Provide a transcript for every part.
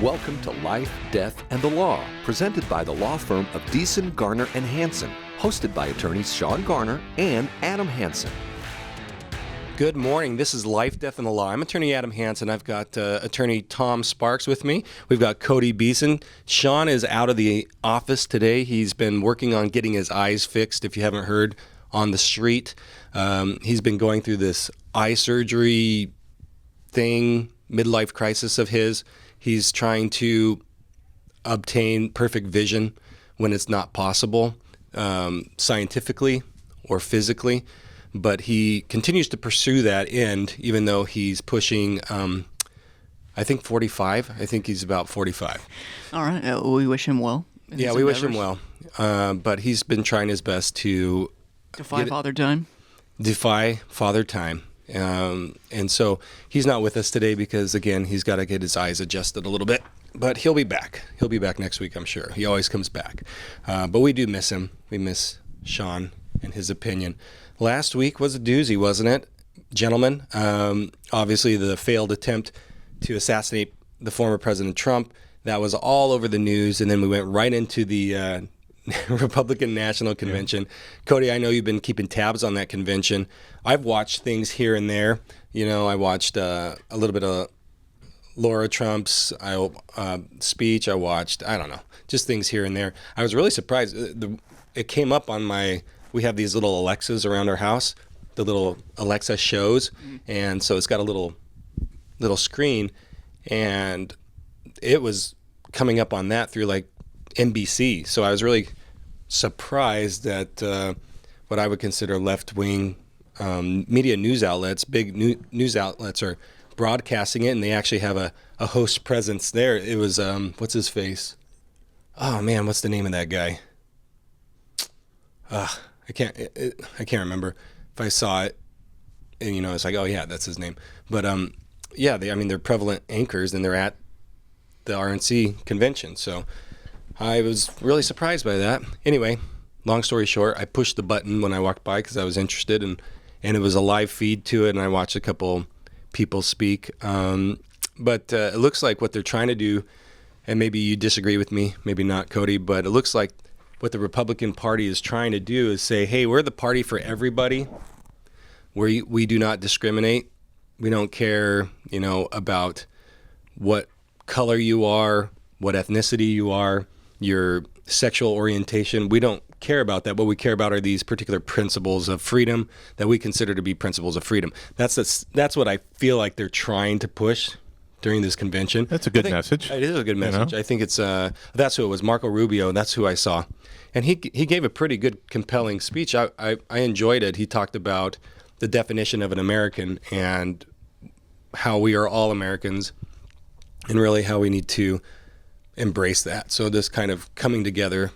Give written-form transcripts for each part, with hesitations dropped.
Welcome to Life, Death, and the Law, presented by the law firm of Beeson, Garner, and Hansen, hosted by attorneys Shawn Garner and Adam Hansen. Good morning. This is Life, Death, and the Law. I'm attorney Adam Hansen. I've got attorney Tom Sparks with me. We've got Cody Beeson. Shawn is out of the office today. He's been working on getting his eyes fixed, if you haven't heard, on the street. He's been going through this eye surgery thing, midlife crisis of his. He's trying to obtain perfect vision when it's not possible, scientifically or physically. But he continues to pursue that end, even though he's pushing, I think 45. I think he's about 45. All right. We wish him well. Yeah, we wish him well. But he's been trying his best to defy Father Time. Defy Father Time. And so he's not with us today because, again, he's got to get his eyes adjusted a little bit. But he'll be back. He'll be back next week, I'm sure. He always comes back. But we do miss him. We miss Shawn and his opinion. Last week was a doozy, wasn't it, gentlemen? Obviously, the failed attempt to assassinate the former President Trump. That was all over the news. And then we went right into the Republican National Convention. Yeah. Cody, I know you've been keeping tabs on that convention. I've watched things here and there. You know, I watched a little bit of Laura Trump's speech. I watched, I don't know, just things here and there. I was really surprised. It came up on we have these little Alexas around our house, the little Alexa shows. And so it's got a little screen. And it was coming up on that through like NBC. So I was really surprised that what I would consider left-wing media news outlets, big news outlets, are broadcasting it, and they actually have a host presence there. It was, what's his face? Oh, man, what's the name of that guy? I can't remember. If I saw it, and, you know, it's like, oh, yeah, that's his name. But, yeah, they're prevalent anchors, and they're at the RNC convention, so I was really surprised by that. Anyway, long story short, I pushed the button when I walked by because I was interested, and it was a live feed to it, and I watched a couple people speak. But it looks like what they're trying to do, and maybe you disagree with me, maybe not, Cody, but it looks like what the Republican Party is trying to do is say, hey, we're the party for everybody. We do not discriminate. We don't care, you know, about what color you are, what ethnicity you are, your sexual orientation. We don't care about that. What we care about are these particular principles of freedom that we consider to be principles of freedom. That's what I feel like they're trying to push during this convention. That's a good message. It is a good message. You know? I think it's that's who it was, Marco Rubio. That's who I saw, and he gave a pretty good, compelling speech. I enjoyed it. He talked about the definition of an American and how we are all Americans, and really how we need to embrace that. So this kind of coming together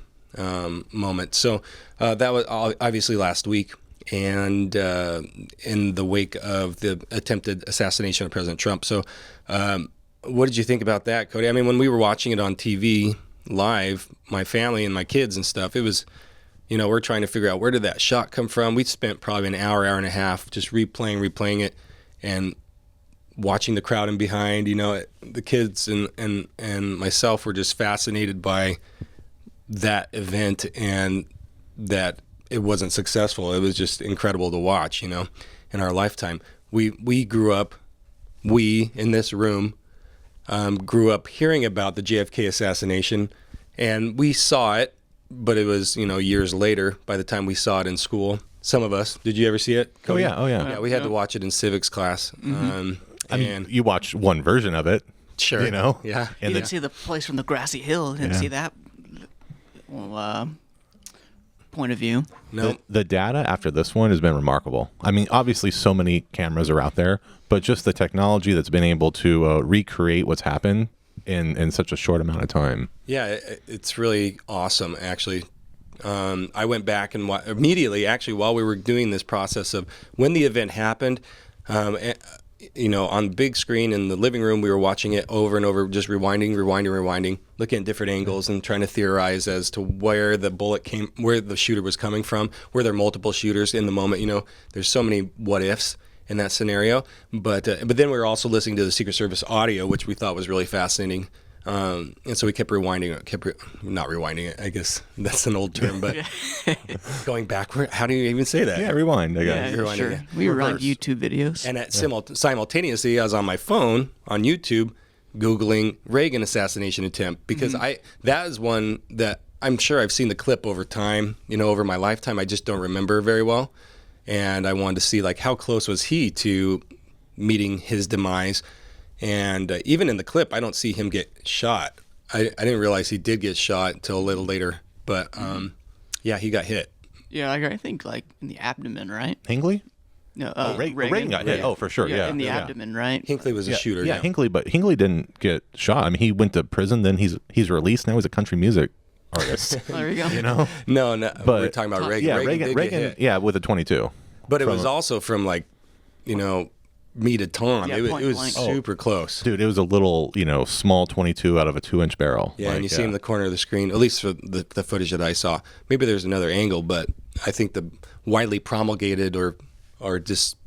moment. So that was obviously last week, and in the wake of the attempted assassination of President Trump. So what did you think about that, Cody? I mean, when we were watching it on TV live, my family and my kids and stuff, it was, you know, we're trying to figure out where did that shot come from. We spent probably an hour and a half just replaying it, and watching the crowd in behind. You know, the kids and myself were just fascinated by that event, and that it wasn't successful. It was just incredible to watch, you know, in our lifetime. We grew up, we in this room grew up hearing about the JFK assassination, and we saw it, but it was, you know, years later by the time we saw it in school. Some of us. Did you ever see it, Cody? Oh, yeah. Yeah, we had to watch it in civics class. Mm-hmm. I mean, you watched one version of it. Sure. You know? Yeah. You didn't see the place from the grassy hill. Didn't see that point of view. No. The data after this one has been remarkable. I mean, obviously so many cameras are out there, but just the technology that's been able to recreate what's happened in such a short amount of time. Yeah, it's really awesome, actually. I went back and immediately, actually, while we were doing this process of when the event happened, you know, on big screen in the living room, we were watching it over and over, just rewinding, looking at different angles and trying to theorize as to where the bullet where the shooter was coming from. Were there multiple shooters in the moment? You know, there's so many what ifs in that scenario. But then we were also listening to the Secret Service audio, which we thought was really fascinating. And so we kept rewinding it, not rewinding it. I guess that's an old term, but going backward. How do you even say that? Yeah, rewind. I Yeah, guess. Rewinding sure. it. We run Reverse. YouTube videos. And simultaneously, I was on my phone on YouTube, Googling Reagan assassination attempt, because that is one that I'm sure I've seen the clip over time, over my lifetime. I just don't remember very well. And I wanted to see, like, how close was he to meeting his demise. And even in the clip, I don't see him get shot. I didn't realize he did get shot until a little later. But, yeah, he got hit. Yeah, I think like in the abdomen, right? Hinkley? No, Reagan got hit. Oh, for sure. Yeah. in the abdomen, right? Hinckley was a shooter. Yeah, Hinkley, but Hinkley didn't get shot. I mean, he went to prison. Then he's released. Now he's a country music artist. There you go. No, But- we're talking about Reagan. Yeah, Reagan did get hit. yeah, with a 22. But it was also from, like, me to Tom. Yeah, it point was blank. super close. Dude, it was a little, small 22 out of a 2-inch barrel. Yeah, and you see in the corner of the screen, at least for the footage that I saw. Maybe there's another angle, but I think the widely promulgated or just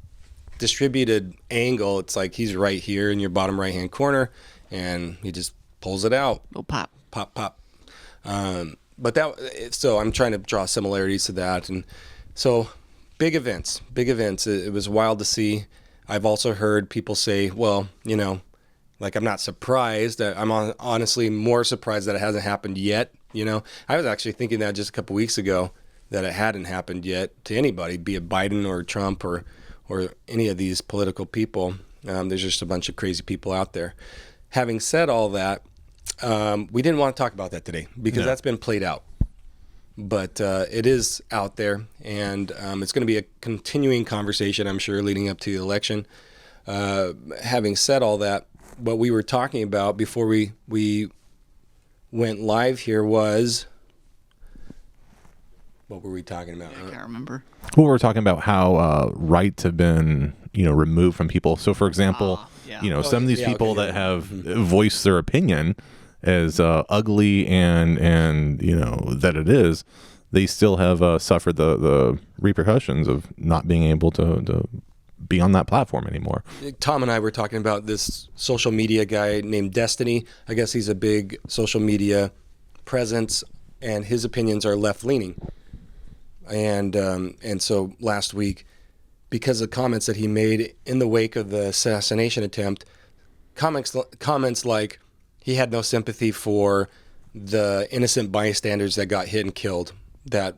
distributed angle, it's like he's right here in your bottom right-hand corner, and he just pulls it out. Little pop. Pop, pop. So I'm trying to draw similarities to that. And so big events. It was wild to see. I've also heard people say, well, like, I'm not surprised. I'm honestly more surprised that it hasn't happened yet. I was actually thinking that just a couple weeks ago, that it hadn't happened yet to anybody, be it Biden or Trump or any of these political people. There's just a bunch of crazy people out there. Having said all that, we didn't want to talk about that today because that's been played out. But it is out there, and it's going to be a continuing conversation, I'm sure, leading up to the election. Having said all that, what we were talking about before we went live here was... What were we talking about? I can't remember. Well, we were talking about how rights have been, removed from people. So, for example, yeah. some of these people okay, that have voiced their opinion as ugly and that it is, they still have suffered the repercussions of not being able to be on that platform anymore. Tom and I were talking about this social media guy named Destiny. I guess he's a big social media presence, and his opinions are left-leaning. And so last week, because of comments that he made in the wake of the assassination attempt, comments like he had no sympathy for the innocent bystanders that got hit and killed, that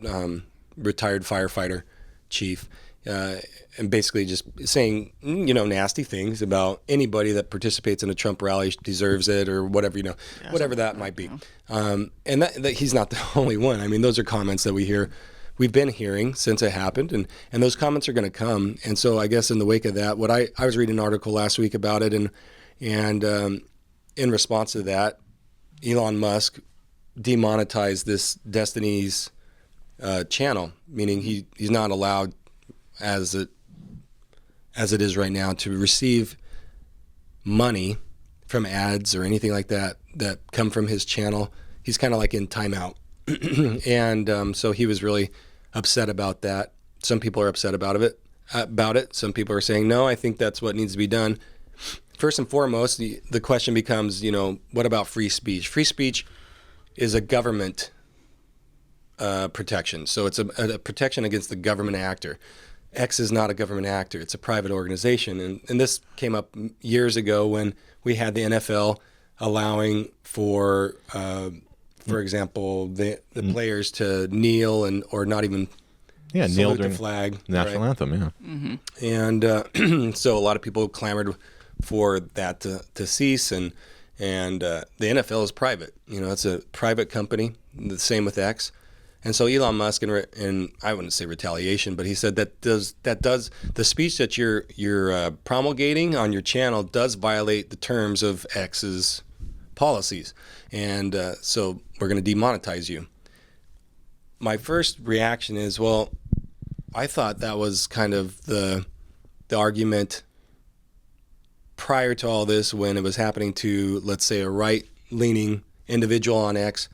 retired firefighter chief, and basically just saying, nasty things about anybody that participates in a Trump rally deserves it or whatever, whatever that might be. And that he's not the only one. I mean, those are comments that we've been hearing since it happened, and those comments are going to come. And so I guess in the wake of that, I was reading an article last week about it, and in response to that, Elon Musk demonetized this Destiny's channel, meaning he's not allowed, as it is right now, to receive money from ads or anything like that come from his channel. He's kind of like in timeout. And so he was really upset about that. Some people are upset about it. Some people are saying, no, I think that's what needs to be done. First and foremost, the question becomes, what about free speech? Free speech is a government protection. So it's a protection against the government actor. X is not a government actor. It's a private organization. And this came up years ago when we had the NFL allowing for example, the players to kneel or not even kneel salute during the flag. national right? anthem, yeah. And so a lot of people clamored for that to cease. And the NFL is private. It's a private company. The same with X. And so Elon Musk, and I wouldn't say retaliation, but he said that the speech that you're promulgating on your channel does violate the terms of X's policies, and so we're going to demonetize you. My first reaction is, well, I thought that was kind of the argument prior to all this, when it was happening to, let's say, a right-leaning individual on X,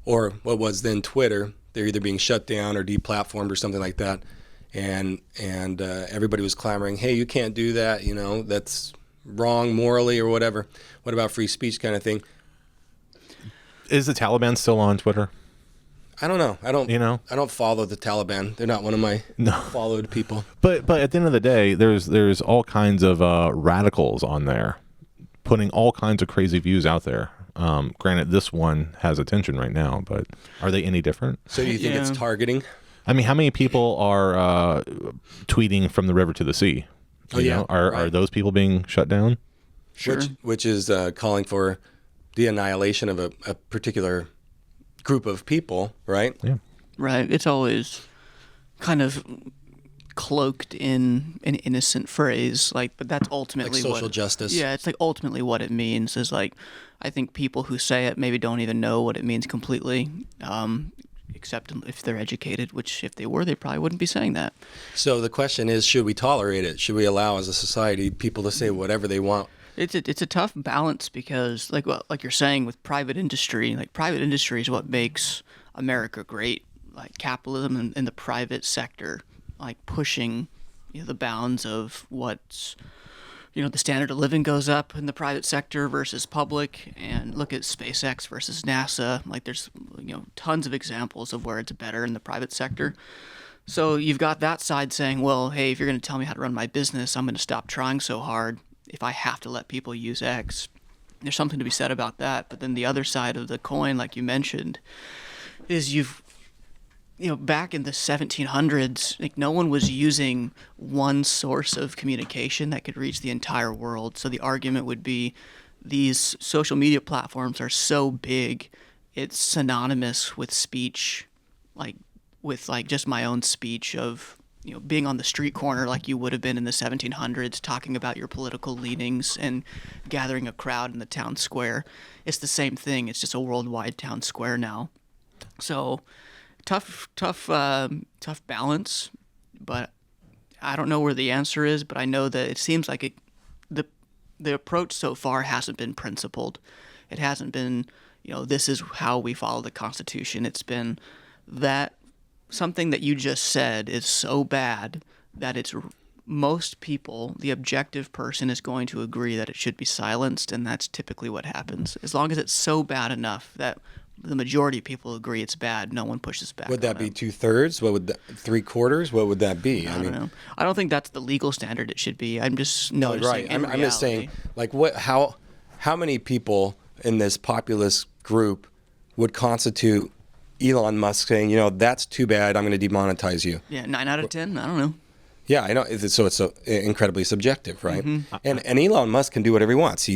or what was then Twitter. They're either being shut down or deplatformed or something like that, and everybody was clamoring, hey, you can't do that, that's wrong morally or whatever. What about free speech kind of thing? Is the Taliban still on Twitter? I don't know. I don't follow the Taliban. They're not one of my followed people. But at the end of the day, there's all kinds of radicals on there, putting all kinds of crazy views out there. Granted, this one has attention right now, but are they any different? So do you think it's targeting? I mean, how many people are tweeting from the river to the sea? Are those people being shut down? Sure. Which is calling for the annihilation of a particular group of people, right? Yeah. Right. It's always kind of cloaked in an innocent phrase, but that's ultimately like social justice. Yeah, it's ultimately what it means is I think people who say it maybe don't even know what it means completely, except if they're educated, which if they were, they probably wouldn't be saying that. So the question is, should we tolerate it? Should we allow as a society people to say whatever they want? It's a tough balance because, like you're saying, with private industry, private industry is what makes America great. Like capitalism in the private sector, pushing the bounds of what's the standard of living goes up in the private sector versus public. And look at SpaceX versus NASA. There's tons of examples of where it's better in the private sector. So you've got that side saying, well, hey, if you're going to tell me how to run my business, I'm going to stop trying so hard. If I have to let people use X, there's something to be said about that. But then the other side of the coin, like you mentioned, is back in the 1700s, no one was using one source of communication that could reach the entire world. So the argument would be these social media platforms are so big, it's synonymous with speech, with just my own speech of being on the street corner like you would have been in the 1700s, talking about your political leanings and gathering a crowd in the town square. It's the same thing. It's just a worldwide town square now. So tough balance, but I don't know where the answer is, but I know that it seems like the approach so far hasn't been principled. It hasn't been, this is how we follow the Constitution. It's been that something that you just said is so bad that it's most people, the objective person is going to agree that it should be silenced, and that's typically what happens. As long as it's so bad enough that the majority of people agree it's bad, no one pushes back. Would that be 2/3? What would 3/4? What would that be? I don't know. I don't think that's the legal standard it should be. I'm just noticing. Right. I'm just saying, how many people in this populist group would constitute Elon Musk saying, that's too bad, I'm going to demonetize you? Yeah, 9 out of 10. I don't know. Yeah, I know. So it's so incredibly subjective, right? Mm-hmm. And Elon Musk can do whatever he wants.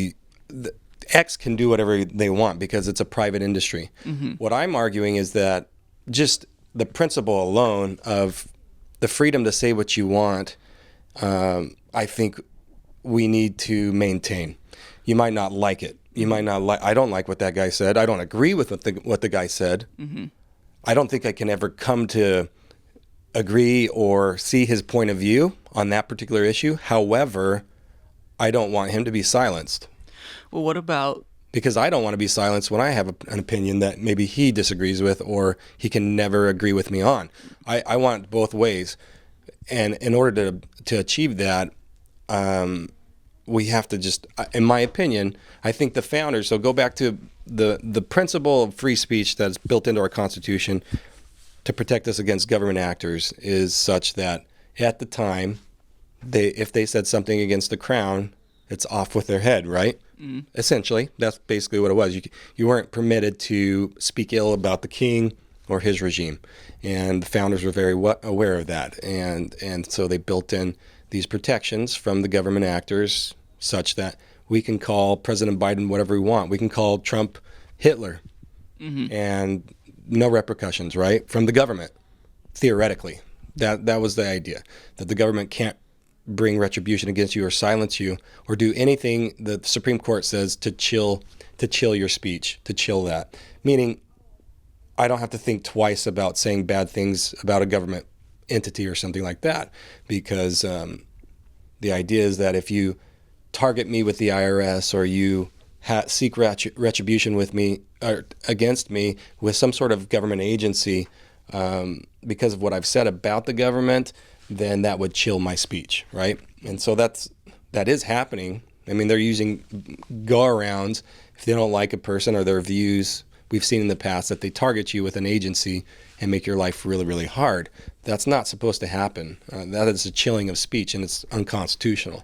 X can do whatever they want because it's a private industry. Mm-hmm. What I'm arguing is that just the principle alone of the freedom to say what you want, I think we need to maintain. You might not like it. You might not like. I don't like what that guy said. I don't agree with what the guy said. Mm-hmm. I don't think I can ever come to agree or see his point of view on that particular issue. However, I don't want him to be silenced. Well, what about... Because I don't want to be silenced when I have an opinion that maybe he disagrees with or he can never agree with me on. I want both ways. And in order to achieve that, we have to just, in my opinion, I think the founders, so go back to the principle of free speech that's built into our Constitution to protect us against government actors is such that at the time, if they said something against the crown, it's off with their head, right? Mm-hmm. Essentially, that's basically what it was. You weren't permitted to speak ill about the king or his regime, and the founders were very aware of that, and so they built in these protections from the government actors such that we can call President Biden whatever we want. We can call Trump Hitler, mm-hmm. and no repercussions, right, from the government, theoretically. That was the idea, that the government can't bring retribution against you or silence you or do anything that the Supreme Court says to chill your speech, to chill that. Meaning, I don't have to think twice about saying bad things about a government entity or something like that, because the idea is that if you target me with the IRS or you seek retribution with me or against me with some sort of government agency because of what I've said about the government, then that would chill my speech, right? And so that is happening. I mean, they're using go-arounds if they don't like a person or their views we've seen in the past that they target you with an agency and make your life really, really hard. That's not supposed to happen. That is a chilling of speech, and it's unconstitutional.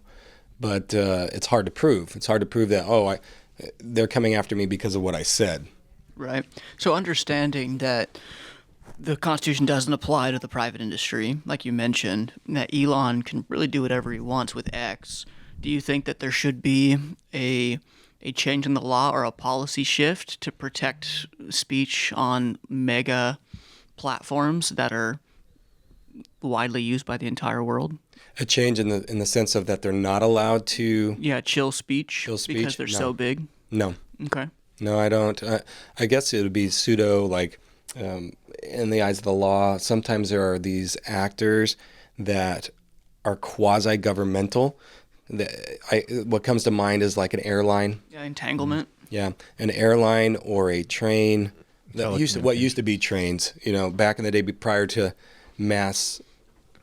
But it's hard to prove. It's hard to prove that, they're coming after me because of what I said. Right. So understanding that the Constitution doesn't apply to the private industry, like you mentioned, that Elon can really do whatever he wants with X, do you think that there should be a change in the law or a policy shift to protect speech on mega platforms that are widely used by the entire world? A change in the sense of that they're not allowed to... Yeah, chill speech. Because they're so big? No. Okay. No, I don't. I guess it would be pseudo, like, in the eyes of the law, sometimes there are these actors that are quasi-governmental. What comes to mind is like an airline. Yeah, entanglement. Yeah, an airline or a train. What used to be trains, back in the day prior to mass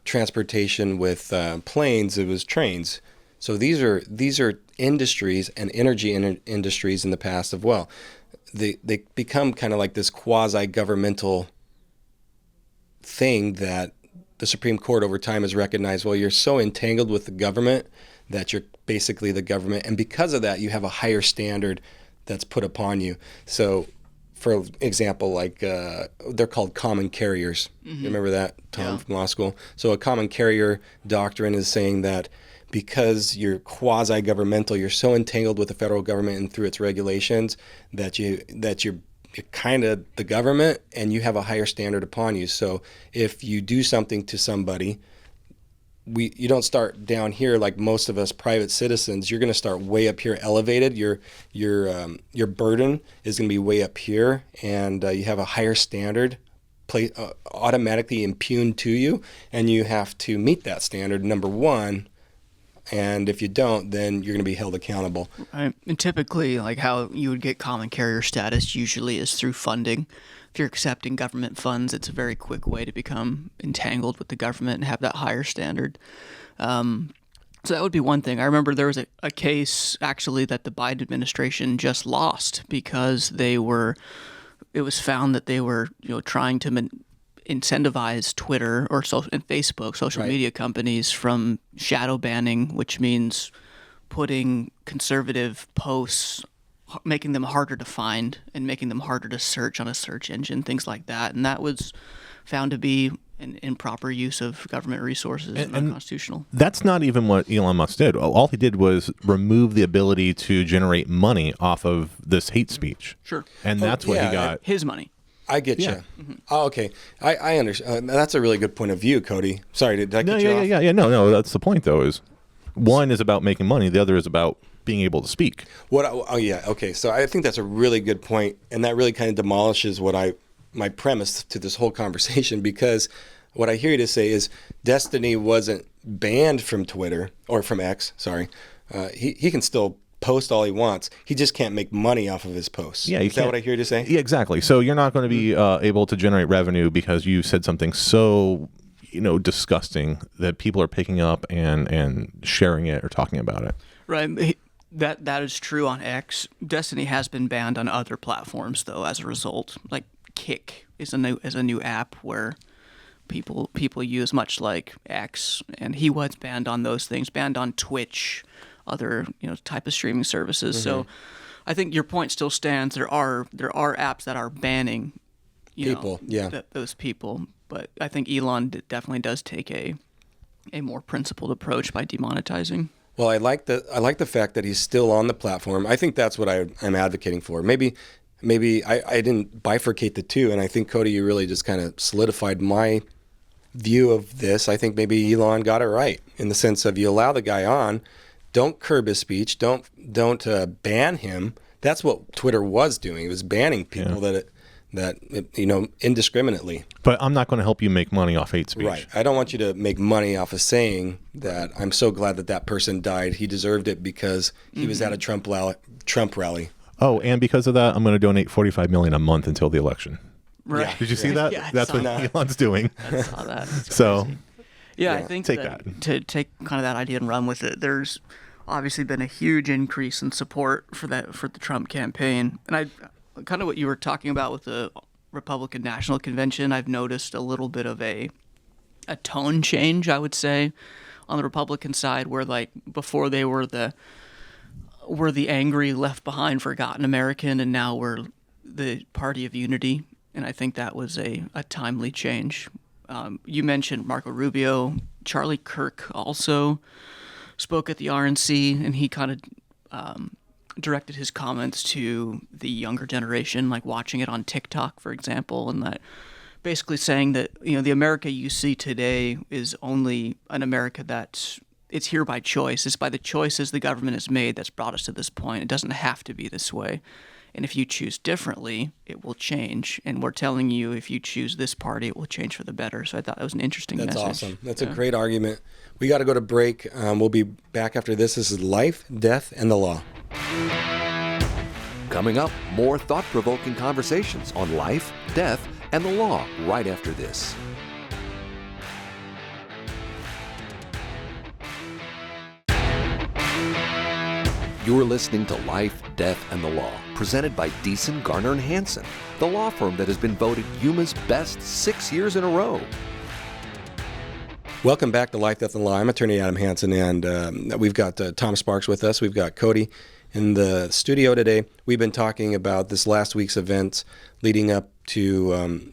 transportation with planes, it was trains. So these are industries and energy industries in the past as well. They become kind of like this quasi-governmental thing that the Supreme Court over time has recognized, well, you're so entangled with the government that you're basically the government. And because of that, you have a higher standard that's put upon you. So, for example, like they're called common carriers. Mm-hmm. You remember that, Tom, from law school? So a common carrier doctrine is saying that because you're quasi-governmental, you're so entangled with the federal government and through its regulations that you're kind of the government and you have a higher standard upon you. So if you do something to somebody, you don't start down here like most of us private citizens. You're going to start way up here elevated. Your burden is going to be way up here, and you have a higher standard automatically impugned to you, and you have to meet that standard, number one. And if you don't, then you're going to be held accountable. Right. And typically, like how you would get common carrier status usually is through funding. If you're accepting government funds, it's a very quick way to become entangled with the government and have that higher standard. So that would be one thing. I remember there was a case actually that the Biden administration just lost because it was found that they were trying to incentivize Twitter or Facebook, social media companies from shadow banning, which means putting conservative posts, making them harder to find and making them harder to search on a search engine, things like that. And that was found to be an improper use of government resources and unconstitutional. That's not even what Elon Musk did. All he did was remove the ability to generate money off of this hate speech. Sure. And that's what he got. His money. I get you. Mm-hmm. Oh, okay. I understand. That's a really good point of view, Cody. Sorry, did I cut you off? Yeah. No, that's the point, though, is one is about making money. The other is about being able to speak. Okay. So I think that's a really good point, and that really kind of demolishes my premise to this whole conversation, because what I hear you to say is Destiny wasn't banned from Twitter, or from X, sorry. He can still post all he wants. He just can't make money off of his posts. Yeah, is that what I hear you to say? Yeah, exactly. So you're not going to be able to generate revenue because you said something so disgusting that people are picking up and sharing it or talking about it. Right. That is true on X. Destiny has been banned on other platforms though as a result. Like Kick is a new app where people use, much like X, and he was banned on those things, banned on Twitch, other type of streaming services. Mm-hmm. So I think your point still stands. There are apps that are banning people, those people, but I think Elon definitely does take a more principled approach by demonetizing. Well, I like the fact that he's still on the platform. I think that's what I'm advocating for. Maybe I didn't bifurcate the two, and I think, Cody, you really just kind of solidified my view of this. I think maybe Elon got it right in the sense of you allow the guy on, don't curb his speech, don't ban him. That's what Twitter was doing. It was banning people indiscriminately. But I'm not going to help you make money off hate speech. Right. I don't want you to make money off of saying that I'm so glad that person died. He deserved it because he was at a Trump rally. Oh, and because of that, I'm going to donate $45 million a month until the election. Right. Yeah. Did you see that? Yeah, that's what Elon's doing. I saw that. So, I think to take kind of that idea and run with it, there's obviously been a huge increase in support for the Trump campaign. And kind of what you were talking about with the Republican National Convention. I've noticed a little bit of a tone change, I would say, on the Republican side, where like before they were the angry, left behind, forgotten American, and now we're the party of unity. And I think that was a timely change. You mentioned Marco Rubio. Charlie Kirk also spoke at the RNC, and he kind of directed his comments to the younger generation, like watching it on TikTok, for example, and that basically saying that, the America you see today is only an America it's here by choice. It's by the choices the government has made that's brought us to this point. It doesn't have to be this way. And if you choose differently, it will change. And we're telling you, if you choose this party, it will change for the better. So I thought that was an interesting message. That's awesome. That's a great argument. We got to go to break. We'll be back after this. This is Life, Death, and the Law. Coming up, more thought-provoking conversations on life, death, and the law right after this. You're listening to Life, Death, and the Law, presented by Beeson, Garner, and Hansen, the law firm that has been voted Yuma's best 6 years in a row. Welcome back to Life, Death, and Law. I'm attorney Adam Hansen, and we've got Tom Sparks with us. We've got Cody in the studio today. We've been talking about this last week's events leading up to,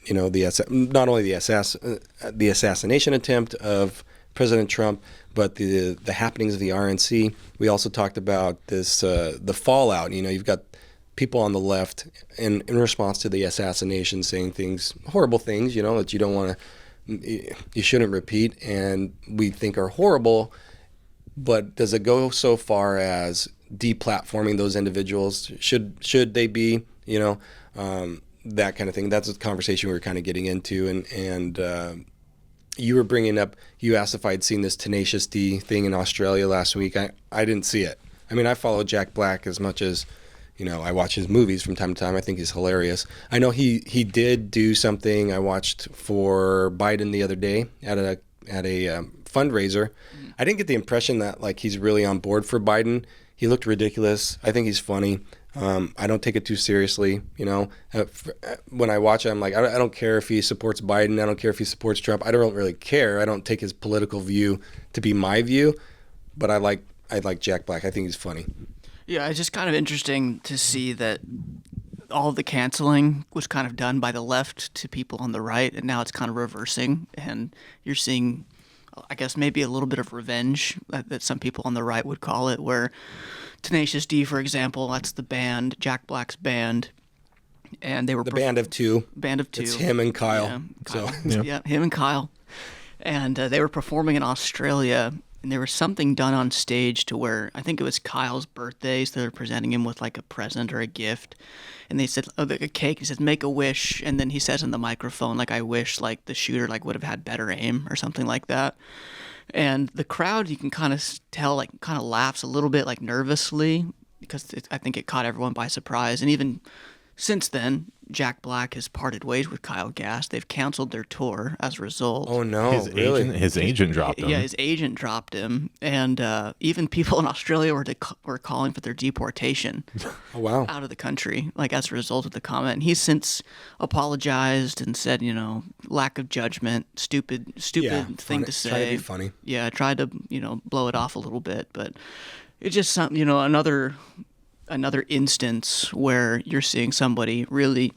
not only the assassination attempt of President Trump, but the happenings of the RNC. We also talked about this the fallout. You've got people on the left in response to the assassination saying horrible things, that you don't want to, you shouldn't repeat, and we think are horrible. But does it go so far as deplatforming those individuals? Should they be, that kind of thing? That's the conversation we were kind of getting into, and you were bringing up, you asked if I'd seen this Tenacious D thing in Australia last week. I didn't see it. I mean, I follow Jack Black as much as, I watch his movies from time to time. I think he's hilarious. I know he did do something I watched for Biden the other day at a fundraiser. I didn't get the impression that like he's really on board for Biden. He looked ridiculous. I think he's funny. I don't take it too seriously. When I watch it, I'm like, I don't care if he supports Biden. I don't care if he supports Trump. I don't really care. I don't take his political view to be my view. But I like Jack Black. I think he's funny. Yeah, it's just kind of interesting to see that all of the canceling was kind of done by the left to people on the right, and now it's kind of reversing, and you're seeing, I guess, maybe a little bit of revenge that some people on the right would call it, where Tenacious D, for example, that's the band, Jack Black's band, and they were... The Band of Two. Band of Two. It's him and Kyle. Yeah, Kyle. Yeah, him and Kyle. And they were performing in Australia, and there was something done on stage to where, I think it was Kyle's birthday, so they were presenting him with like a present or a gift. And they said, a cake, he says, make a wish. And then he says in the microphone, like, I wish like the shooter like would have had better aim or something like that. And the crowd, you can kind of tell, like, kind of laughs a little bit, like, nervously, because I think it caught everyone by surprise. And even since then, Jack Black has parted ways with Kyle Gass. They've canceled their tour as a result. Oh, no, His agent dropped him. Yeah, his agent dropped him. And even people in Australia were calling for their deportation oh, wow. out of the country, like, as a result of the comment. And he's since apologized and said, lack of judgment, stupid thing to say. Try to be funny. Yeah, tried to, blow it off a little bit. But it's just something, another instance where you're seeing somebody really,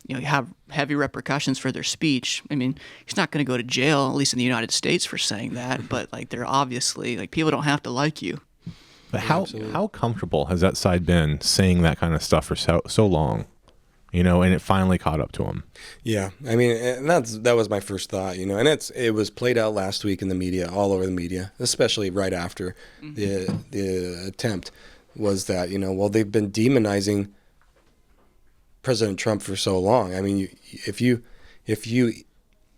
have heavy repercussions for their speech. I mean, he's not going to go to jail, at least in the United States, for saying that. But like, they're obviously like, people don't have to like you. But how comfortable has that side been saying that kind of stuff for so long? And it finally caught up to him. Yeah, I mean, and that was my first thought, and it was played out last week in the media, all over the media, especially right after the attempt. Was that, they've been demonizing President Trump for so long. I mean, if you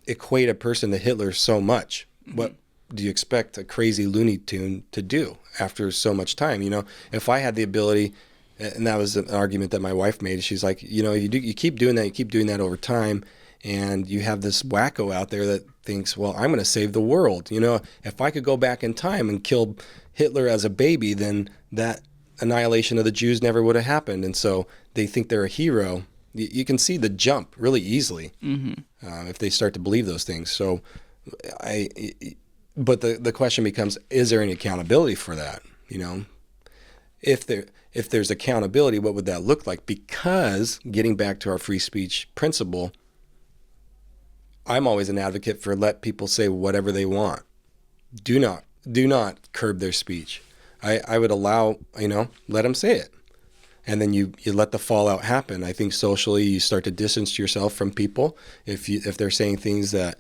equate a person to Hitler so much, what do you expect a crazy Looney Tune to do after so much time? If I had the ability, and that was an argument that my wife made, she's like, you keep doing that over time, and you have this wacko out there that thinks, well, I'm going to save the world. If I could go back in time and kill Hitler as a baby, then that annihilation of the Jews never would have happened. And so they think they're a hero, you can see the jump really easily if they start to believe those things. So but the question becomes, is there any accountability for that? You know, if there's accountability, what would that look like? Because getting back to our free speech principle, I'm always an advocate for let people say whatever they want. Do not curb their speech. I would allow, let them say it. And then you let the fallout happen. I think socially you start to distance yourself from people if they're saying things that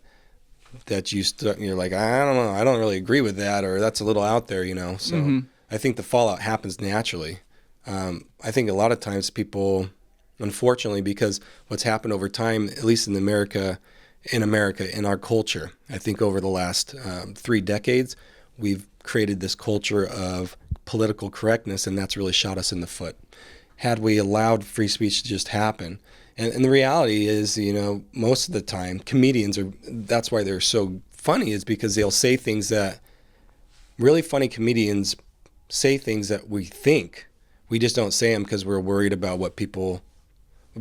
you're like, I don't know, I don't really agree with that, or that's a little out there, So I think the fallout happens naturally. I think a lot of times people, unfortunately, because what's happened over time, at least in America, in our culture, I think over the last 3 decades, we've created this culture of political correctness, and that's really shot us in the foot. Had we allowed free speech to just happen, and the reality is, most of the time, comedians that's why they're so funny, is because they'll say things that, really funny comedians say things that we think. We just don't say them because we're worried about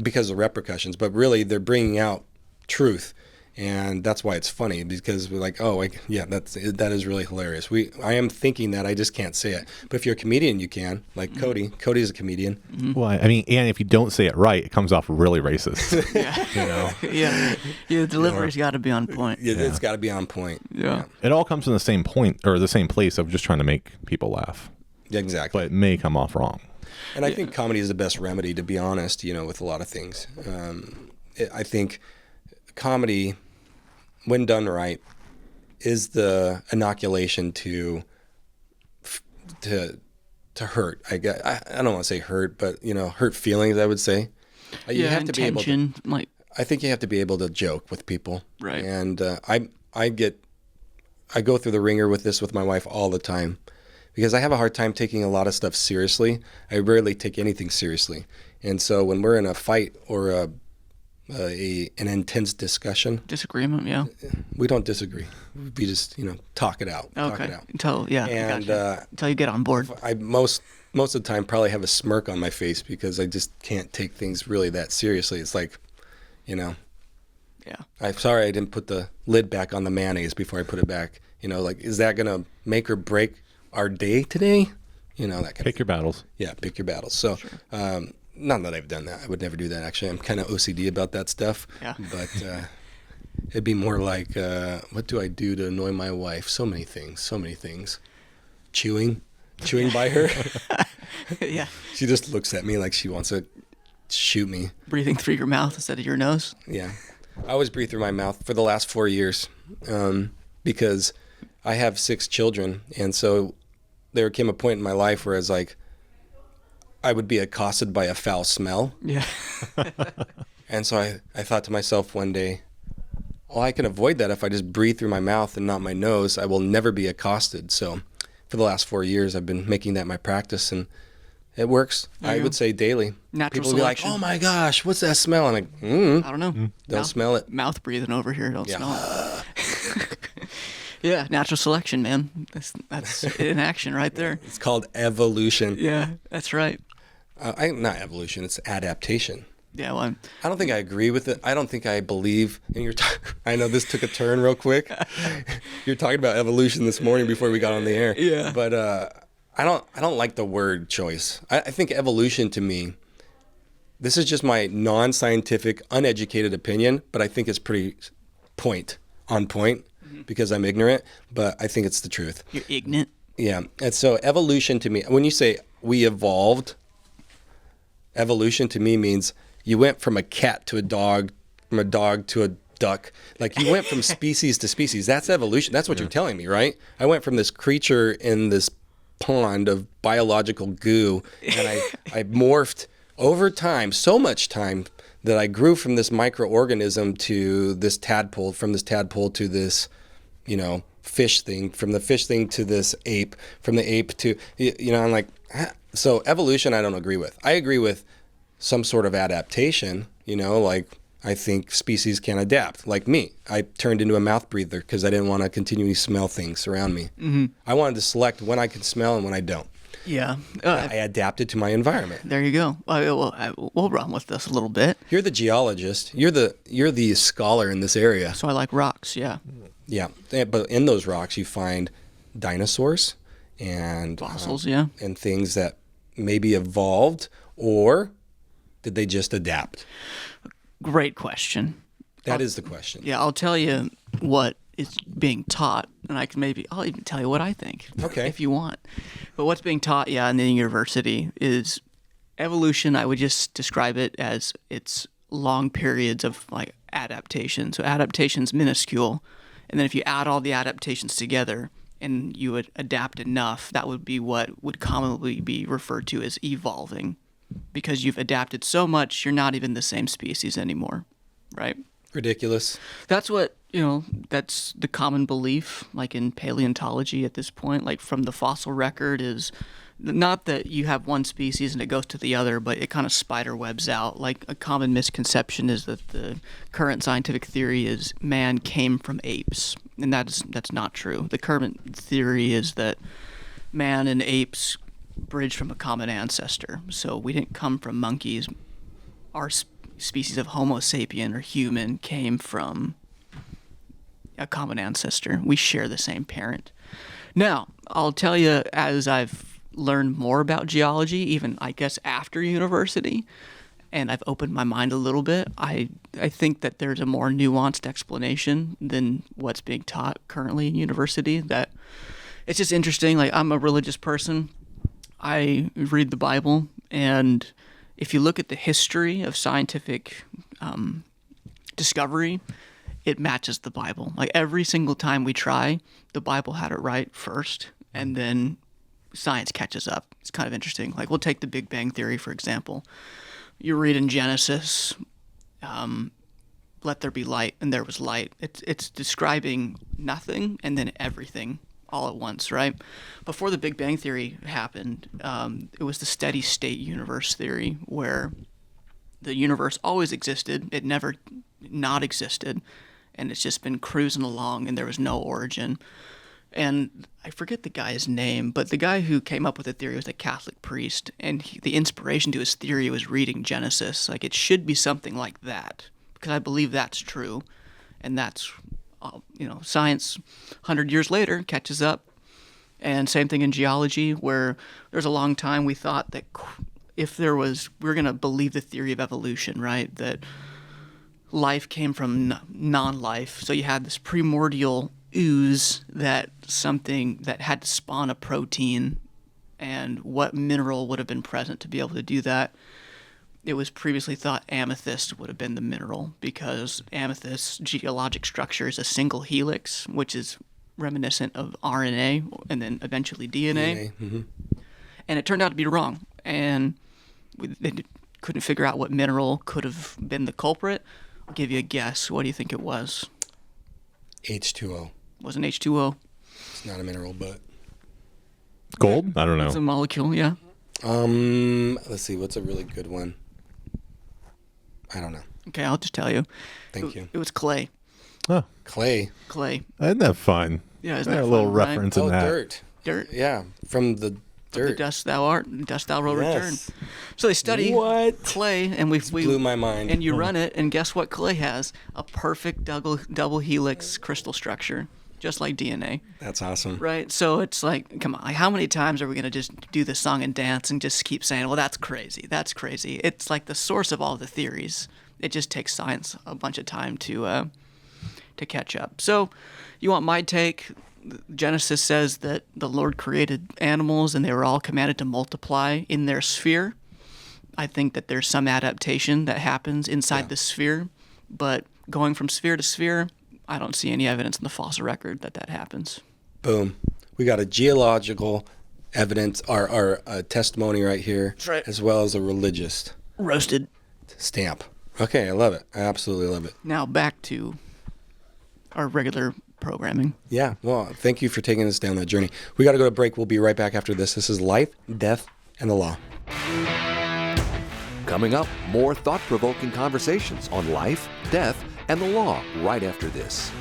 because of repercussions, but really they're bringing out truth. And that's why it's funny, because we're like, that is really hilarious. I am thinking that, I just can't say it. But if you're a comedian, you can. Like Cody. Cody's a comedian. Well, I mean, and if you don't say it right, it comes off really racist. Yeah. The delivery's got to be on point. It's got to be on point. Yeah. It all comes from the same point, or the same place of just trying to make people laugh. Exactly. But it may come off wrong. And I think comedy is the best remedy, to be honest, with a lot of things. I think comedy, when done right, is the inoculation to hurt. I don't want to say hurt, but hurt feelings, I would say. You have to be able to, I think you have to be able to joke with people. Right. And I go through the ringer with this with my wife all the time, because I have a hard time taking a lot of stuff seriously. I rarely take anything seriously. And so when we're in a fight or an intense discussion, disagreement, we don't disagree. We just talk it out. Okay. Talk it out. Until you get on board. I most of the time probably have a smirk on my face, because I just can't take things really that seriously. It's like, Yeah. I'm sorry I didn't put the lid back on the mayonnaise before I put it back. Is that gonna make or break our day today? That kind of Pick your battles. Yeah, pick your battles. So, not that I've done that. I would never do that, actually. I'm kind of OCD about that stuff. Yeah. But it'd be more like, what do I do to annoy my wife? So many things. Chewing by her. Yeah. She just looks at me like she wants to shoot me. Breathing through your mouth instead of your nose. Yeah. I always breathe through my mouth for the last 4 years, because I have 6 children. And so there came a point in my life where I was like, I would be accosted by a foul smell. Yeah. And so I thought to myself one day, well, I can avoid that if I just breathe through my mouth and not my nose. I will never be accosted. So for the last 4 years, I've been making that my practice, and it works. I would say daily. Natural People will be like, selection. oh my gosh, what's that smell? I'm like, I don't know. Don't smell it. Mouth breathing over here. Don't smell it. Yeah, natural selection, man. That's in action right there. It's called evolution. Yeah, that's right. Not evolution, it's adaptation. Yeah, well, I don't think I agree with it. I don't think I believe in I know this took a turn real quick. You're talking about evolution this morning before we got on the air. Yeah. But I don't like the word choice. I think evolution, to me, this is just my non-scientific, uneducated opinion, but I think it's pretty on point, because I'm ignorant, but I think it's the truth. you're ignorant. Yeah. And so evolution to me, when you say we evolved, evolution to me means you went from a cat to a dog, from a dog to a duck. Like, you went from species to species. That's evolution. That's what you're telling me, right? I went from this creature in this pond of biological goo, and I morphed over time, so much time, that I grew from this microorganism to this tadpole, from this tadpole to this, fish thing, from the fish thing to this ape, from the ape to, I'm like, so evolution I don't agree with. I agree with some sort of adaptation, like I think species can adapt. Like me, I turned into a mouth breather because I didn't want to continually smell things around me. Mm-hmm. I wanted to select when I could smell and when I don't. Yeah. I adapted to my environment. There you go. We'll run with this a little bit. You're the geologist. You're the scholar in this area. So I like rocks, yeah. Yeah, but in those rocks you find dinosaurs and Fossils, yeah. and things that maybe evolved, or did they just adapt? Great question. That is the question. Yeah, I'll tell you what is being taught, and I'll even tell you what I think, Okay. if you want. But what's being taught, in the university is evolution. I would just describe it as it's long periods of like adaptation. So adaptation's minuscule, and then if you add all the adaptations together and you would adapt enough, that would be what would commonly be referred to as evolving, because you've adapted so much, you're not even the same species anymore, right? Ridiculous. That's what, that's the common belief, like in paleontology at this point, like from the fossil record, is not that you have one species and it goes to the other, but it kind of spider webs out. Like a common misconception is that the current scientific theory is man came from apes, and that's not true. The current theory is that man and apes bridged from a common ancestor. So we didn't come from monkeys. Our species of Homo sapien or human came from a common ancestor. We share the same parent. Now, I'll tell you, as I've learned more about geology, even I guess after university, and I've opened my mind a little bit, I think that there's a more nuanced explanation than what's being taught currently in university. That it's just interesting. Like, I'm a religious person. I read the Bible, and if you look at the history of scientific discovery, it matches the Bible. Like every single time we try, the Bible had it right first, and then science catches up. It's kind of interesting. Like we'll take the Big Bang Theory, for example. You read in Genesis, let there be light, and there was light. It's describing nothing and then everything all at once, right? Before the Big Bang Theory happened, it was the steady state universe theory, where the universe always existed, it never not existed, and it's just been cruising along, and there was no origin. And I forget the guy's name, but the guy who came up with the theory was a Catholic priest, and the inspiration to his theory was reading Genesis. Like, it should be something like that, because I believe that's true, and that's science 100 years later catches up. And same thing in geology, where there's a long time we thought that if we're going to believe the theory of evolution, right? That life came from non-life. So you had this primordial ooze, that something that had to spawn a protein, and what mineral would have been present to be able to do that. It was previously thought amethyst would have been the mineral, because amethyst's geologic structure is a single helix, which is reminiscent of RNA and then eventually DNA. Mm-hmm. And it turned out to be wrong. And they couldn't figure out what mineral could have been the culprit. I'll give you a guess. What do you think it was? H2O. It wasn't H2O. It's not a mineral, but Gold? I don't know. It's a molecule, yeah. Let's see. What's a really good one? I don't know. Okay, I'll just tell you. Thank you. It was clay. Oh, Clay. Clay. isn't that fun? Yeah, isn't There that a little fun, right? reference in that. Dirt. Dirt. Yeah, from the dirt. The dust thou art, dust thou will Yes. return. So they study What? clay, and we Blew my mind. And you run it, and guess what clay has? A perfect double helix crystal structure, just like DNA. That's awesome. Right? So it's like, come on, how many times are we going to just do this song and dance and just keep saying, well, that's crazy, that's crazy. It's like the source of all the theories. It just takes science a bunch of time to catch up. So you want my take? Genesis says that the Lord created animals and they were all commanded to multiply in their sphere. I think that there's some adaptation that happens inside the sphere, but going from sphere to sphere, I don't see any evidence in the fossil record that happens. Boom. We got a geological evidence, our testimony right here, That's right. as well as a religious Roasted. stamp. Okay, I love it. I absolutely love it. Now back to our regular programming. Yeah, well, thank you for taking us down that journey. We got to go to break. We'll be right back after this. This is Life, Death, and the Law. Coming up, more thought-provoking conversations on life, death, and the law right after this.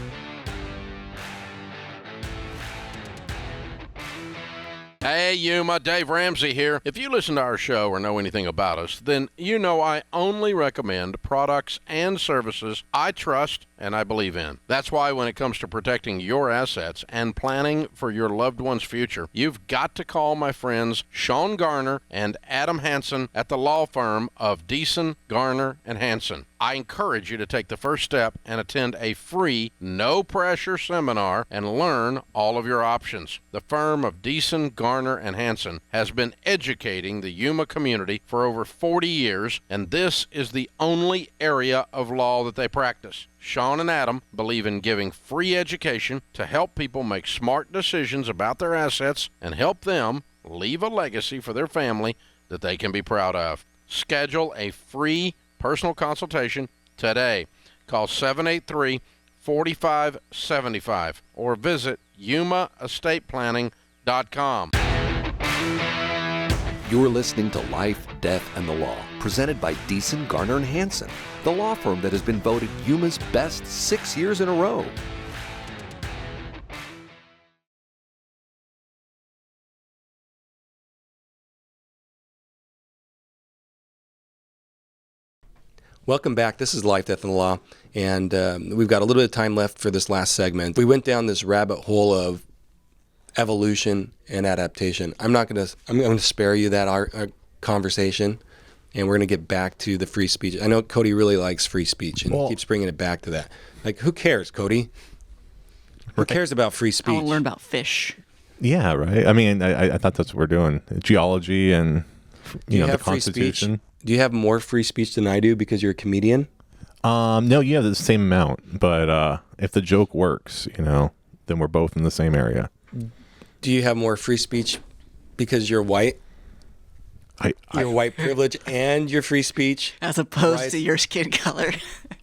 Hey, Yuma, Dave Ramsey here. If you listen to our show or know anything about us, then you know I only recommend products and services I trust and I believe in. That's why when it comes to protecting your assets and planning for your loved one's future, you've got to call my friends Shawn Garner and Adam Hansen at the law firm of Beeson, Garner, and Hansen. I encourage you to take the first step and attend a free, no-pressure seminar and learn all of your options. The firm of Beeson, Garner, and Hansen has been educating the Yuma community for over 40 years, and this is the only area of law that they practice. Shawn and Adam believe in giving free education to help people make smart decisions about their assets and help them leave a legacy for their family that they can be proud of. Schedule a free personal consultation today. Call 783-4575 or visit yumaestateplanning.com. You're listening to Life, Death, and the Law, presented by Beeson, Garner, and Hansen, the law firm that has been voted Yuma's best 6 years in a row. Welcome back. This is Life, Death, and the Law, and we've got a little bit of time left for this last segment. We went down this rabbit hole of evolution and adaptation. I'm going to spare you that our conversation, and we're going to get back to the free speech. I know Cody really likes free speech, and he keeps bringing it back to that. Like, who cares, Cody? Who cares about free speech? I want to learn about fish. Yeah, right. I mean, I thought that's what we're doing. Geology and the free speech? Constitution. Do you have more free speech than I do because you're a comedian? No, you have the same amount, but if the joke works, then we're both in the same area. Do you have more free speech because you're white? Your white privilege and your free speech? As opposed to your skin color.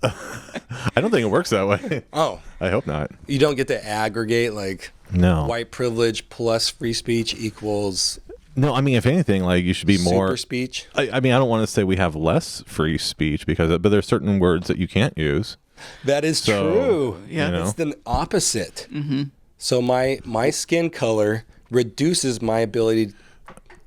I don't think it works that way. Oh. I hope not. You don't get to aggregate no. White privilege plus free speech equals... No, I mean, if anything, you should be more... Super speech? I mean, I don't want to say we have less free speech, but there's certain words that you can't use. That is true. Yeah. It's the opposite. Mm-hmm. So my skin color reduces my ability,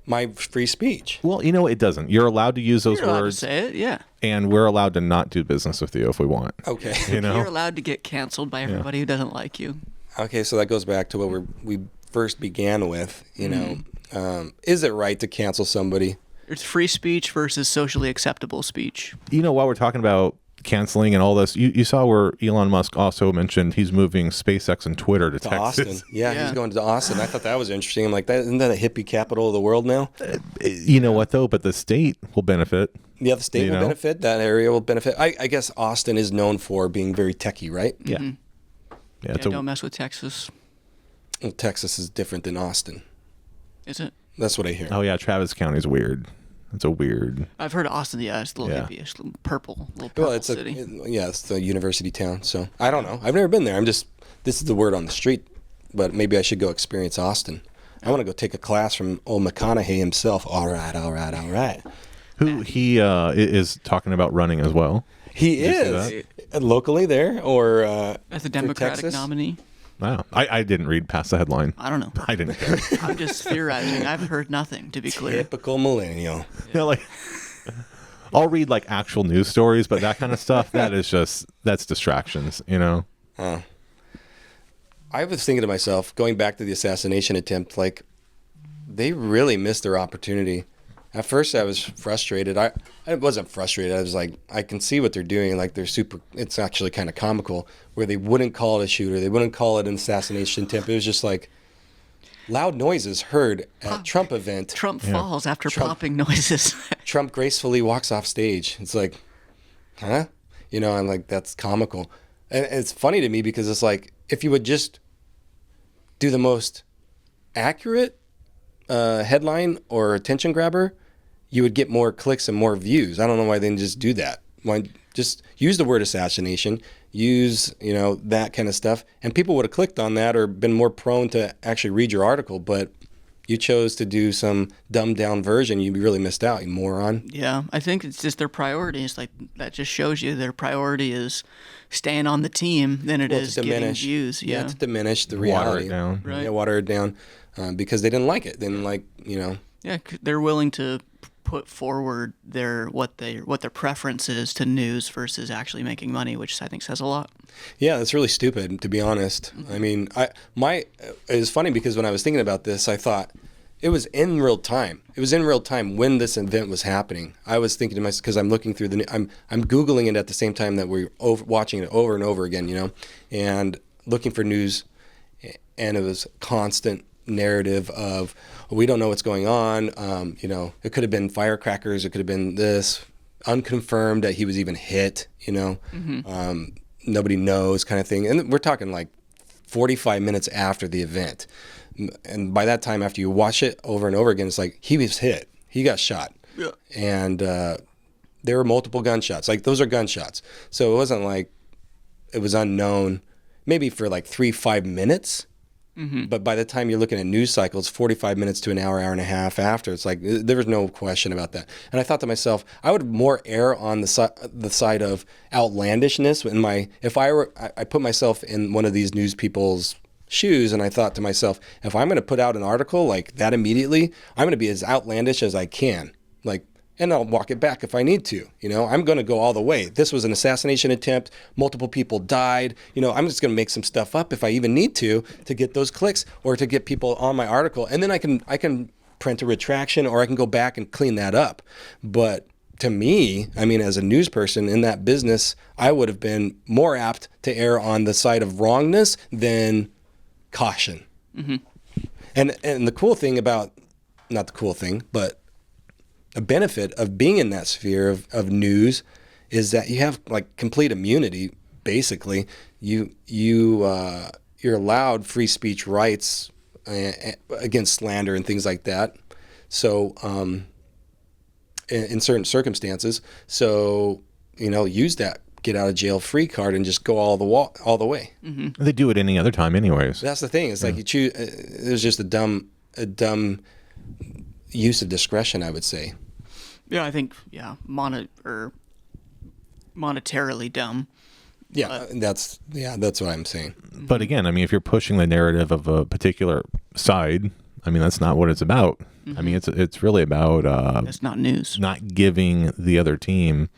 my free speech. Well, it doesn't. You're allowed to use those You're allowed words. to say it, yeah. And we're allowed to not do business with you if we want. Okay. You're allowed to get canceled by everybody who doesn't like you. Okay, so that goes back to what we first began with, is it right to cancel somebody? It's free speech versus socially acceptable speech. While we're talking about canceling and all this, you saw where Elon Musk also mentioned he's moving SpaceX and Twitter to Texas. Austin. Yeah, he's going to Austin. I thought that was interesting. I'm like, isn't that a hippie capital of the world now? You know what, though? But the state will benefit. Yeah, the state will benefit. That area will benefit. I guess Austin is known for being very techie, right? Yeah. Mm-hmm. Yeah, don't mess with Texas. Well, Texas is different than Austin. Is it? That's what I hear. Oh, yeah, Travis County's weird. It's a weird... I've heard Austin, it's a little hippie-ish, little purple city. It's the university town, so I don't know. I've never been there. This is the word on the street, but maybe I should go experience Austin. I want to go take a class from old McConaughey himself. All right. Who he is talking about running as well. He is. Locally there, or... As a Democratic nominee. Wow. I didn't read past the headline. I don't know. I didn't care. I'm just theorizing. I've heard nothing, to be clear. Typical millennial. Yeah, I'll read actual news stories, but that kind of stuff, that's distractions, I was thinking to myself, going back to the assassination attempt, they really missed their opportunity. At first, I was frustrated. I wasn't frustrated. I was like, I can see what they're doing. They're super. It's actually kind of comical, where they wouldn't call it a shooter. They wouldn't call it an assassination attempt. It was just loud noises heard at Trump event. Trump falls after popping noises. Trump gracefully walks off stage. It's huh? I'm like, that's comical. And it's funny to me because it's if you would just do the most accurate headline or attention grabber, you would get more clicks and more views. I don't know why they didn't just do that. Why just use the word assassination, use that kind of stuff, and people would have clicked on that or been more prone to actually read your article. But you chose to do some dumbed down version. You really missed out, you moron. Yeah, I think it's just their priorities. That just shows you their priority is staying on the team than it is getting views. Yeah, to diminish the reality. Water it down. Right. Yeah, water it down. because they didn't like it. They didn't like, Yeah, they're willing to put forward what their preference is to news versus actually making money, which I think says a lot. Yeah, that's really stupid, to be honest. I mean, it was funny because when I was thinking about this, I thought it was in real time. It was in real time when this event was happening. I was thinking to myself, because I'm looking through I'm Googling it at the same time that we're watching it over and over again, and looking for news, and it was constant narrative of, we don't know what's going on. It could have been firecrackers. It could have been this, unconfirmed that he was even hit, nobody knows kind of thing. And we're talking like 45 minutes after the event. And by that time, after you watch it over and over again, it's like, he was hit. He got shot. Yeah. And there were multiple gunshots. Like, those are gunshots. So it wasn't like it was unknown maybe for like 3-5 minutes. Mm-hmm. But by the time you're looking at news cycles, 45 minutes to an hour and a half after, it's like there was no question about that. And I thought to myself, I would more err on the side of outlandishness. I put myself in one of these news people's shoes, and I thought to myself, if I'm going to put out an article like that immediately, I'm going to be as outlandish as I can. And I'll walk it back if I need to. I'm going to go all the way. This was an assassination attempt. Multiple people died. I'm just going to make some stuff up if I even need to get those clicks or to get people on my article. And then I can print a retraction, or I can go back and clean that up. But to me, as a news person in that business, I would have been more apt to err on the side of wrongness than caution. Mm-hmm. And the cool thing about, not the cool thing, but a benefit of being in that sphere of news is that you have like complete immunity. Basically, you're allowed free speech rights against slander and things like that. So in certain circumstances, use that get out of jail free card and just go all the way. Mm-hmm. They do it any other time, anyways. That's the thing. It's like you choose. There's just a dumb use of discretion, I would say. Yeah, I think monetarily dumb. Yeah, that's what I'm saying. But again, if you're pushing the narrative of a particular side, that's not what it's about. Mm-hmm. It's really about it's not news. Not giving the other team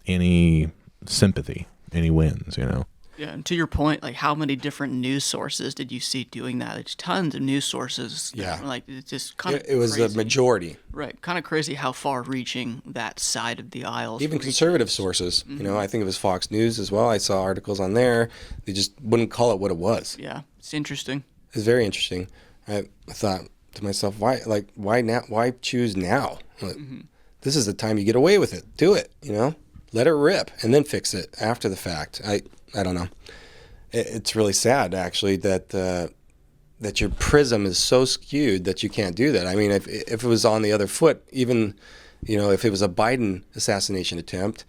any sympathy, any wins, Yeah, and to your point, like, how many different news sources did you see doing that? It's tons of news sources. Yeah. It's just kind of It was crazy. the majority. Right. Kind of crazy how far-reaching that side of the aisle is. Even conservative sources. Mm-hmm. I think it was Fox News as well. I saw articles on there. They just wouldn't call it what it was. Yeah, it's interesting. It's very interesting. I thought to myself, why now? Why choose now? This is the time you get away with it. Do it, Let it rip and then fix it after the fact. I don't know. It's really sad, actually, that your prism is so skewed that you can't do that. If it was on the other foot, even, if it was a Biden assassination attempt,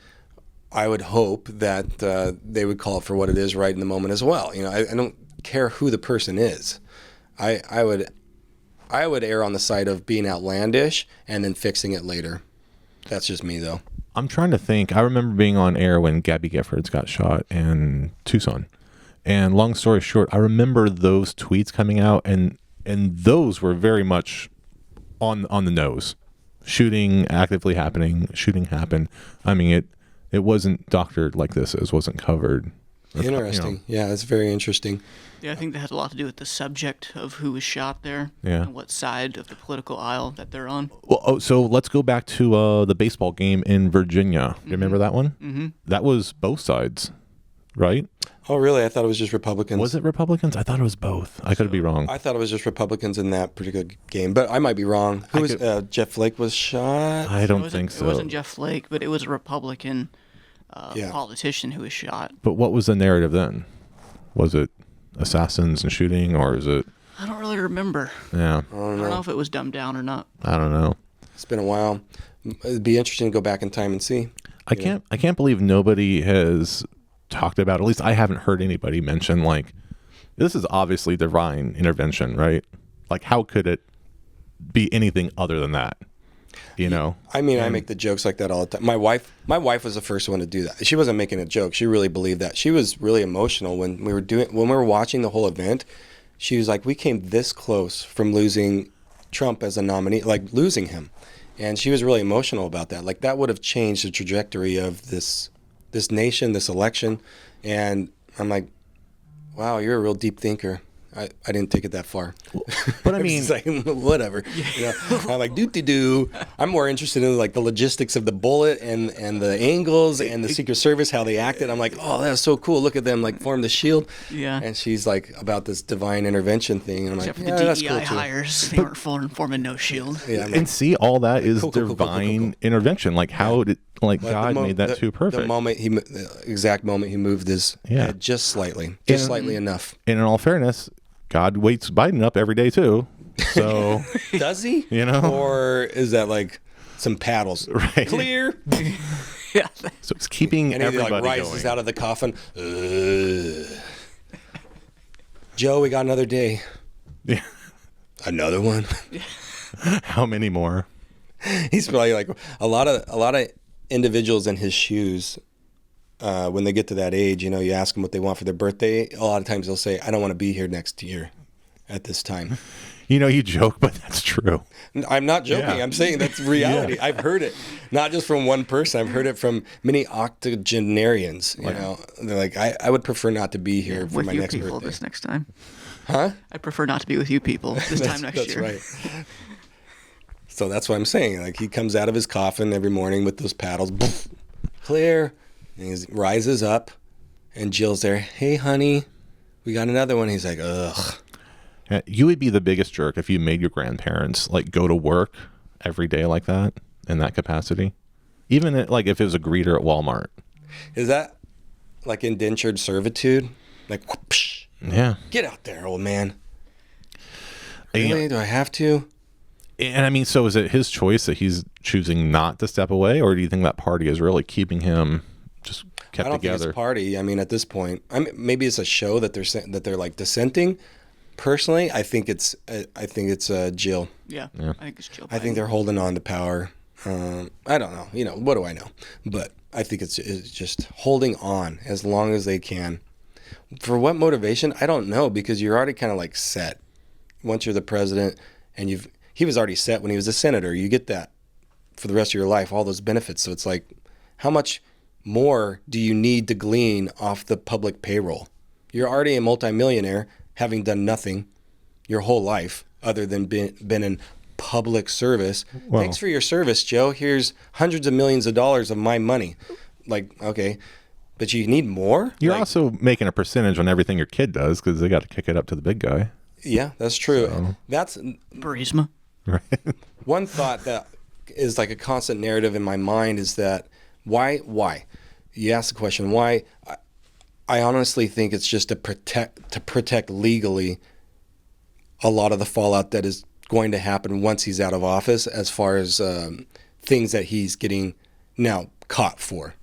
I would hope that they would call it for what it is right in the moment as well. I don't care who the person is. I would err on the side of being outlandish and then fixing it later. That's just me, though. I'm trying to think. I remember being on air when Gabby Giffords got shot in Tucson. And long story short, I remember those tweets coming out, and those were very much on the nose. Shooting actively happening, shooting happened. It wasn't doctored like this. It wasn't covered. Interesting. Yeah, it's very interesting. Yeah, I think that had a lot to do with the subject of who was shot there. Yeah. And what side of the political aisle that they're on. Well, so let's go back to the baseball game in Virginia. You remember that one? Mm-hmm. That was both sides, right? Oh, really? I thought it was just Republicans. Was it Republicans? I thought it was both. I could be wrong. I thought it was just Republicans in that particular game, but I might be wrong. Who was Jeff Flake was shot? I don't think so. It wasn't Jeff Flake, but it was a Republican politician who was shot. But what was the narrative then? Was it assassins and shooting, or is it? I don't really remember. Yeah. I don't know if it was dumbed down or not. I don't know. It's been a while. It'd be interesting to go back in time and see. I can't believe nobody has talked about, at least I haven't heard anybody mention, like, this is obviously divine intervention, right? Like, how could it be anything other than that? I make the jokes like that all the time. My wife was the first one to do that. She wasn't making a joke. She really believed that. She was really emotional when we were watching the whole event. she was like, we came this close from losing Trump as a nominee, like losing him. And she was really emotional about that. Like that would have changed the trajectory of this nation, this election. And I'm like, wow, you're a real deep thinker. I didn't take it that far. But I mean, like, whatever. You know, I'm like, doo-doo-doo. I'm more interested in like the logistics of the bullet and the angles and the Secret Service, how they acted. I'm like, oh, that's so cool. Look at them like form the shield. Yeah. And she's like about this divine intervention thing. And I'm Except like, for yeah, the that's DEI cool too. hires, they weren't forming no shield. Yeah, I'm and like, see, all that is Cool. divine intervention. Like how did God made that too perfect? The exact moment he moved his head just slightly, slightly enough. And in all fairness, God wakes Biden up every day too. So Does he? You know? Or is that like some paddles? Right. Clear. Yeah. so it's keeping And he everybody like rises going. out of the coffin. Joe, we got another day. Yeah. Another one. How many more? He's probably like a lot of individuals in his shoes. When they get to that age, you know, you ask them what they want for their birthday. A lot of times they'll say, "I don't want to be here next year at this time." You know, you joke, but that's true. I'm not joking. Yeah. I'm saying that's reality. I've heard it, not just from one person. I've heard it from many octogenarians. You know, they're like, I would prefer not to be here for With my you next people birthday. this next time. Huh? I prefer not to be with you people this time next That's year. right. So that's what I'm saying. Like he comes out of his coffin every morning with those paddles, clear, and he rises up, and Jill's there. Hey, honey, we got another one. He's like, ugh. You would be the biggest jerk if you made your grandparents like go to work every day like that in that capacity, even like if it was a greeter at Walmart. Is that like indentured servitude? Like, whoopsh, Yeah. get out there, old man. And, Really? Do I have to? and I mean, so is it his choice that he's choosing not to step away, or do you think that party is really keeping him just kept I don't together? think it's party. I mean, at this point, maybe it's a show that they're like dissenting. Personally, I think it's Jill. Yeah. I think it's Jill. I think they're holding on to power. I don't know. You know, what do I know? But I think it's just holding on as long as they can. For what motivation? I don't know, because you're already kind of like set. Once you're the president, and he was already set when he was a senator. You get that for the rest of your life, all those benefits. So it's like, how much more do you need to glean off the public payroll? You're already a multimillionaire, having done nothing your whole life other than been in public service. Well, Thanks for your service, Joe. Here's hundreds of millions of dollars of my money. Like, okay, but you need more? You're Like, also making a percentage on everything your kid does because they got to kick it up to the big guy. yeah, that's true. That's Burisma. Right. one thought that is like a constant narrative in my mind is that why? You ask the question, why? I honestly think it's just to protect legally a lot of the fallout that is going to happen once he's out of office, as far as things that he's getting now caught for.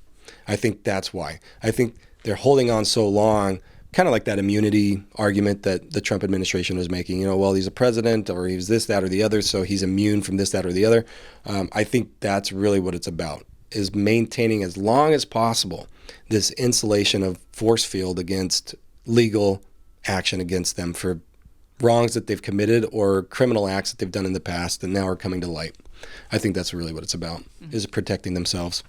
I think that's why. I think they're holding on so long, kind of like that immunity argument that the Trump administration was making. You know, well, he's a president, or he's this, that, or the other, so he's immune from this, that, or the other. I think that's really what it's about, is maintaining as long as possible this insulation of force field against legal action against them for wrongs that they've committed or criminal acts that they've done in the past and now are coming to light. I think that's really what it's about, is protecting themselves.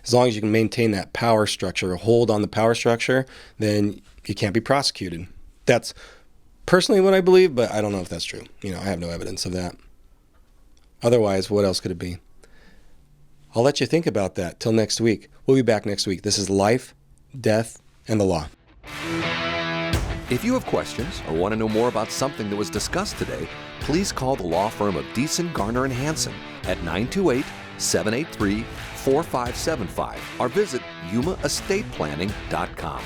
As long as you can maintain that power structure, hold on the power structure, then you can't be prosecuted. That's personally what I believe, but I don't know if that's true. You know, I have no evidence of that. Otherwise, what else could it be? I'll let you think about that till next week. We'll be back next week. This is Life, Death, and the Law. If you have questions or want to know more about something that was discussed today, please call the law firm of Beeson, Garner, and Hansen at 928-783-4575 or visit yumaestateplanning.com.